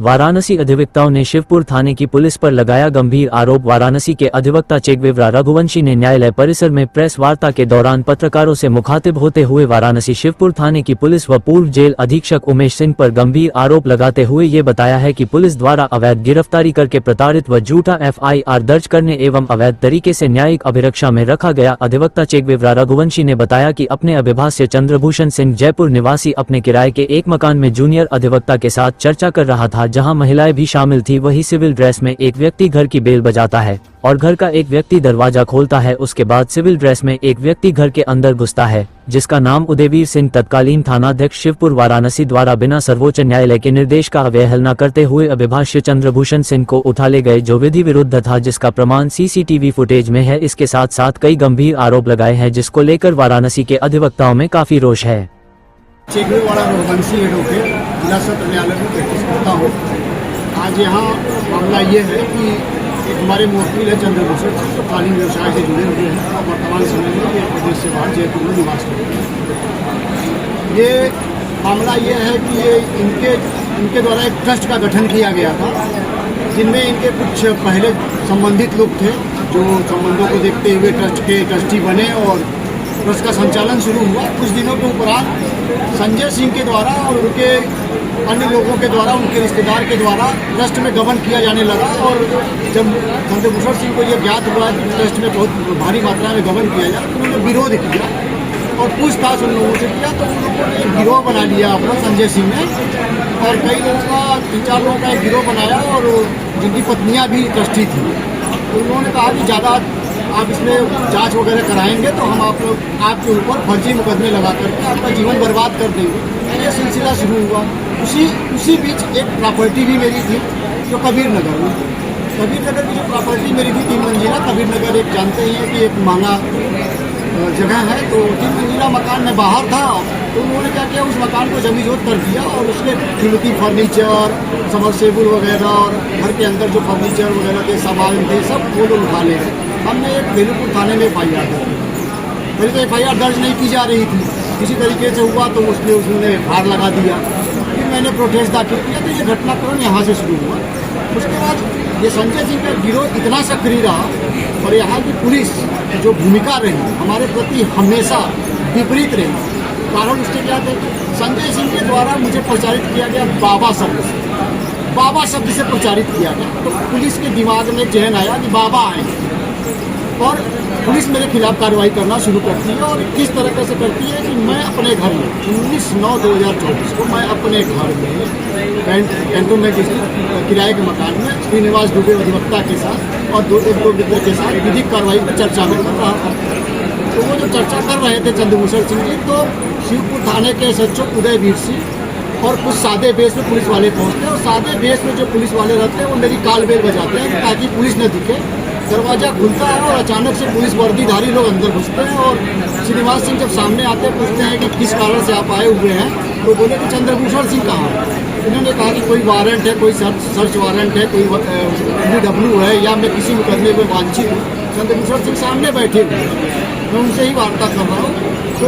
वाराणसी अधिवक्ताओं ने शिवपुर थाने की पुलिस पर लगाया गंभीर आरोप। वाराणसी के अधिवक्ता चेगवेवरा रघुवंशी ने न्यायालय परिसर में प्रेस वार्ता के दौरान पत्रकारों से मुखातिब होते हुए वाराणसी शिवपुर थाने की पुलिस व पूर्व जेल अधीक्षक उमेश सिंह पर गंभीर आरोप लगाते हुए ये बताया है कि पुलिस द्वारा अवैध गिरफ्तारी करके प्रताड़ित व झूठा FIR दर्ज करने एवं अवैध तरीके से न्यायिक अभिरक्षा में रखा गया। अधिवक्ता चेगवेवरा रघुवंशी ने बताया कि अपने अभिभाष्य चंद्रभूषण सिंह जयपुर निवासी अपने किराए के एक मकान में जूनियर अधिवक्ता के साथ चर्चा कर रहा था, जहां महिलाएं भी शामिल थी। वही सिविल ड्रेस में एक व्यक्ति घर की बेल बजाता है और घर का एक व्यक्ति दरवाजा खोलता है। उसके बाद सिविल ड्रेस में एक व्यक्ति घर के अंदर घुसता है, जिसका नाम उदयवीर सिंह तत्कालीन थानाध्यक्ष शिवपुर वाराणसी द्वारा बिना सर्वोच्च न्यायालय के निर्देश का अवहेलना करते हुए अभिभाष्य चंद्रभूषण सिंह को उठा ले गए, जो विधि विरुद्ध था, जिसका प्रमाण CCTV फुटेज में है। इसके साथ साथ कई गंभीर आरोप लगाए हैं, जिसको लेकर वाराणसी के अधिवक्ताओं में काफी रोष है। चेगवेवरा रघुवंशी एडवोकेट जिला सत्र न्यायालय में प्रैक्टिस करता हूँ। आज यहाँ मामला ये है कि एक हमारे मुवक्किल है चंद्रभूषण सिंह, जो कालीन व्यवसाय से जुड़े हुए हैं और वर्तमान समय में ये प्रदेश से बाहर जयपुर में निवास करते हैं। ये मामला ये है कि ये इनके द्वारा एक ट्रस्ट का गठन किया गया था, जिनमें इनके कुछ पहले संबंधित लोग थे, जो संबंधों को देखते हुए ट्रस्ट के ट्रस्टी बने और ट्रस्ट का संचालन शुरू हुआ। कुछ दिनों के उपरांत संजय सिंह के द्वारा और उनके अन्य लोगों के द्वारा, उनके रिश्तेदार के द्वारा ट्रस्ट में गबन किया जाने लगा। और जब चंद्रभूषण सिंह को यह ज्ञात हुआ कि ट्रस्ट में बहुत भारी मात्रा में गबन किया जाए, तो उन्होंने विरोध किया और पूछताछ उन लोगों से किया। तो उन लोगों ने एक गिरोह बना लिया अपना, संजय सिंह ने, और कई लोगों का 3-4 लोगों का एक गिरोह बनाया और जिनकी पत्नियाँ भी ट्रस्टी थी। तो उन्होंने कहा कि ज़्यादा आप इसमें जांच वगैरह कराएंगे तो हम आपके ऊपर फर्जी मुकदमे लगा करके आपका जीवन बर्बाद कर देंगे। ये सिलसिला शुरू हुआ। उसी बीच एक प्रॉपर्टी भी मेरी थी, जो कबीर नगर में। कबीर नगर की जो प्रॉपर्टी मेरी थी 3 मंजिला, कबीर नगर एक जानते ही हैं कि एक महंगा जगह है। तो 3 मंजिला मकान में बाहर था, तो उन्होंने क्या किया, उस मकान को जमीजोत कर दिया और उसके कीमती फर्नीचर, समरसेबुल वगैरह और घर के अंदर जो फर्नीचर वगैरह के सामान थे, सब वो लोग उठा ले गए। हमने एक बेलूपुर थाने में FIR दर्ज की। पहले तो FIR दर्ज नहीं की जा रही थी, किसी तरीके से हुआ तो उसने FIR लगा दिया। फिर मैंने प्रोटेस्ट दाखिल किया, तो ये घटनाक्रम यहाँ से शुरू हुआ। उसके बाद ये संजय सिंह का गिरोह इतना सक्रिय रहा और यहाँ की पुलिस जो भूमिका रही हमारे प्रति हमेशा विपरीत रही। कारण उसके क्या थे, संजय सिंह के द्वारा मुझे प्रचारित किया गया बाबा शब्द से, बाबा शब्द से प्रचारित किया गया। तो पुलिस के दिमाग में चहन आया कि बाबा आए और पुलिस मेरे खिलाफ कार्रवाई करना शुरू करती है। और किस तरह से करती है कि मैं अपने घर में 19/9/2024 को मैं अपने घर में कैंटोनमेंट स्थित किराए के मकान में श्रीनिवास दुबे अधिवक्ता के साथ और एक दो मित्र के साथ विधिक कार्रवाई पर चर्चा में कर रहा था। तो वो जो चर्चा कर रहे थे चंद्रभूषण सिंह जी, तो शिवपुर थाने के SHO उदयवीर सिंह और कुछ सादे बेस में पुलिस वाले पहुँचते हैं। और सादे बेस में जो पुलिस वाले रहते हैं वो मेरी काल बेल बजाते हैं ताकि पुलिस न दिखे। दरवाजा खुलता है और अचानक से पुलिस वर्दीधारी लोग अंदर घुसते हैं और श्रीनिवास सिंह जब सामने आते पूछते हैं कि किस कारण से आप आए हुए हैं, तो बोले कि चंद्रभूषण सिंह कहाँ है। उन्होंने कहा कि कोई वारंट है, कोई सर्च वारंट है, कोई UW है या मैं किसी मुकदमे में वांछित हूँ। चंद्रभूषण सिंह सामने बैठे हुए हैं, मैं उनसे ही वार्ता कर रहा हूँ। तो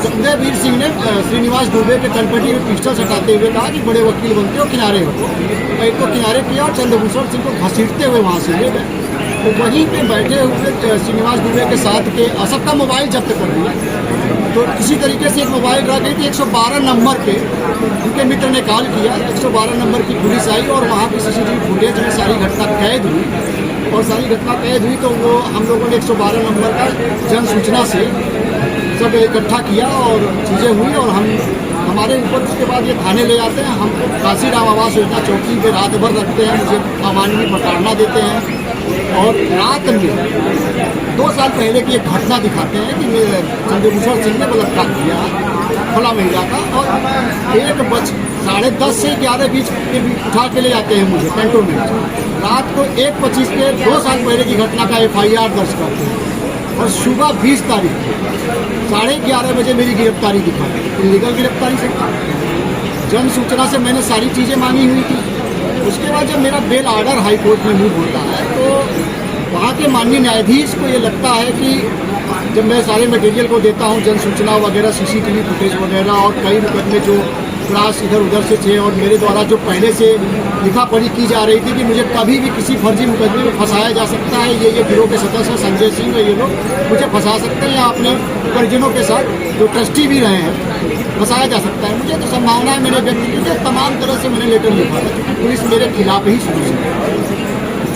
उदयवीर सिंह ने श्रीनिवास दुबे के तलपटी में पिस्टल सटाते हुए कहा कि बड़े वकील बनते हो, किनारे हो। एक को किनारे किया और चंद्रभूषण सिंह को घसीटते हुए वहाँ से ले गए। तो वहीं पे बैठे हुए श्रीनिवास दुबे के साथ के सबका मोबाइल जब्त कर दिया। तो किसी तरीके से एक मोबाइल रह गई थी 112 नंबर पे, उनके मित्र ने कॉल किया। 112 नंबर की पुलिस आई और वहाँ की CCTV फुटेज में सारी घटना कैद हुई। और सारी घटना कैद हुई तो वो हम लोगों ने 112 नंबर का जन सूचना से सब इकट्ठा किया और चीज़ें हुई। और हमारे ऊपर उसके बाद ये थाने ले आते हैं, हमको काशीराम आवास योजना चौकी पे रात भर रखते हैं, मुझे अमानवीय प्रताड़ना देते हैं। और रात में 2 साल पहले की एक घटना दिखाते हैं कि चंद्रभूषण सिंह ने बलात्कार किया, खुला महिला का। और 10:30 से 11 बीच के उठा के ले जाते हैं मुझे कैंटोनमेंट। रात को 1:25 पे 2 साल पहले की घटना का FIR दर्ज करते हैं और सुबह 20 तारीख को 11:30 बजे मेरी गिरफ्तारी दिखाई। इलीगल गिरफ्तारी से जन सूचना से मैंने सारी चीज़ें मांगी हुई थी। उसके बाद जब मेरा बेल ऑर्डर हाई कोर्ट में मूव होता है, तो वहाँ के माननीय न्यायाधीश को ये लगता है कि जब मैं सारे मटेरियल को देता हूँ, जन सूचना वगैरह, CCTV फुटेज वगैरह और कई मुकदमे जो ग्रास इधर उधर से थे और मेरे द्वारा जो पहले से लिखा पढ़ी की जा रही थी कि मुझे कभी भी किसी फर्जी मुकदमे में फंसाया जा सकता है। ये गिरोह के सदस्य संजय सिंह और ये लोग मुझे फंसा सकते हैं या अपने परिजनों के साथ जो ट्रस्टी भी रहे हैं फंसाया जा सकता है। मुझे तो संभावना है मैंने व्यक्त की थी, तमाम तरह से मैंने लेटर लिखा था क्योंकि पुलिस मेरे खिलाफ ही शुरू से।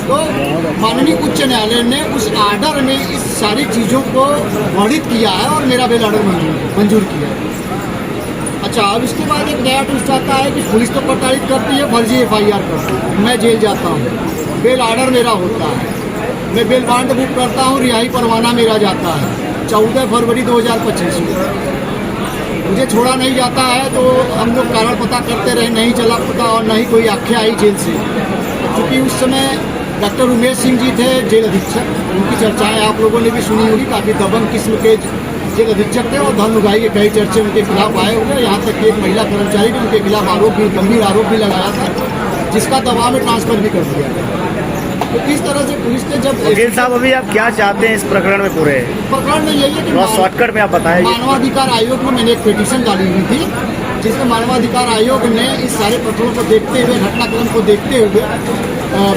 तो माननीय उच्च न्यायालय ने उस आर्डर में इस सारी चीज़ों को वर्णित किया है और मेरा बेल आर्डर मंजूर किया है। अच्छा, अब इसके बाद एक नया ट्विस्ट आता है कि पुलिस तो प्रताड़ित करती है, फर्जी FIR करती है, मैं जेल जाता हूँ, बेल आर्डर मेरा होता है, मैं बेल बांड बुक करता हूँ, रिहाई परवाना मेरा जाता है 14 फरवरी 2025 में। मुझे छोड़ा नहीं जाता है तो हम लोग कारण पता करते रहे, नहीं चला पता और नहीं कोई आख्या आई जेल से। क्योंकि उस समय डॉक्टर उमेश सिंह जी थे जेल अधीक्षक, उनकी चर्चाएं आप लोगों ने भी सुनी होगी, काफ़ी दबंग किस्म के जेल अधीक्षक थे और धन उगाही के कई चर्चे उनके खिलाफ आए हुए। यहाँ तक कि एक महिला कर्मचारी ने उनके खिलाफ आरोप भी, गंभीर आरोप भी लगाया था, जिसका दबाव में ट्रांसफर भी कर दिया गया। तो इस तरह से पुलिस ने जब वकील साहब अभी आप क्या चाहते हैं इस प्रकरण में? पूरे प्रकरण में यही है कि शॉर्टकट में आप बताएं। मानवाधिकार आयोग में मैंने एक पिटीशन डाली हुई थी जिसमें मानवाधिकार आयोग ने इस सारे प्रकरणों को देखते हुए, घटनाक्रम को देखते हुए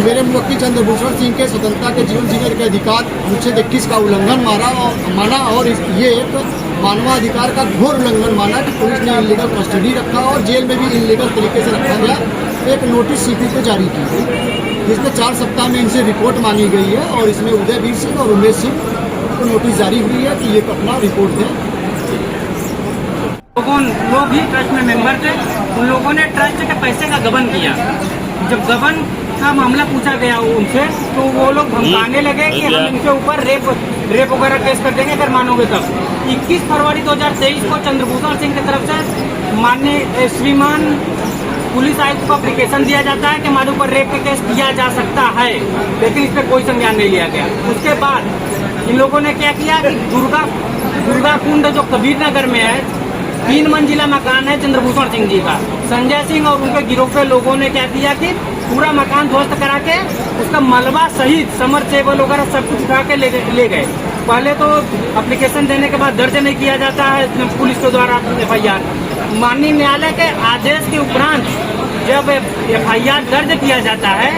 मेरे मुवक्किल चंद्रभूषण सिंह के स्वतंत्रता के जीवन जीने के अधिकार अनुच्छेद 21 का उल्लंघन माना और ये एक मानवाधिकार का घोर उल्लंघन माना कि पुलिस ने इलीगल कस्टडी रखा और जेल में भी इलीगल तरीके से रखा गया। एक नोटिस CP को जारी की गई जिसमें 4 सप्ताह में इनसे रिपोर्ट मांगी गई है और इसमें उदयवीर सिंह और उमेश सिंह को नोटिस जारी हुई है कि ये अपना रिपोर्ट दें। लोग ही ट्रस्ट में मेंबर थे, उन लोगों ने ट्रस्ट के पैसे का गबन किया। जब गबन का मामला पूछा गया उनसे तो वो लोग धमकाने लगे कि हम इनके ऊपर रेप वगैरह केस कर देंगे अगर मानोगे तब। 21 फरवरी 2023 को चंद्रभूषण सिंह की तरफ से माननीय श्रीमान पुलिस आयुक्त को एप्लीकेशन दिया जाता है कि हमारे ऊपर रेप का केस किया जा सकता है, लेकिन इस पर कोई संज्ञान नहीं लिया गया। उसके बाद इन लोगों ने क्या किया कि दुर्गा कुंड जो कबीर नगर में है, 3 मंजिला मकान है चंद्रभूषण सिंह जी का, संजय सिंह और उनके गिरोह के लोगों ने क्या किया कि पूरा मकान ध्वस्त करा के उसका मलबा सहित समरसेबल वगैरह सब कुछ उठा के ले गए। पहले तो एप्लीकेशन देने के बाद दर्ज नहीं किया जाता है पुलिस के द्वारा FIR। माननीय न्यायालय के आदेश के उपरांत जब FIR दर्ज किया जाता है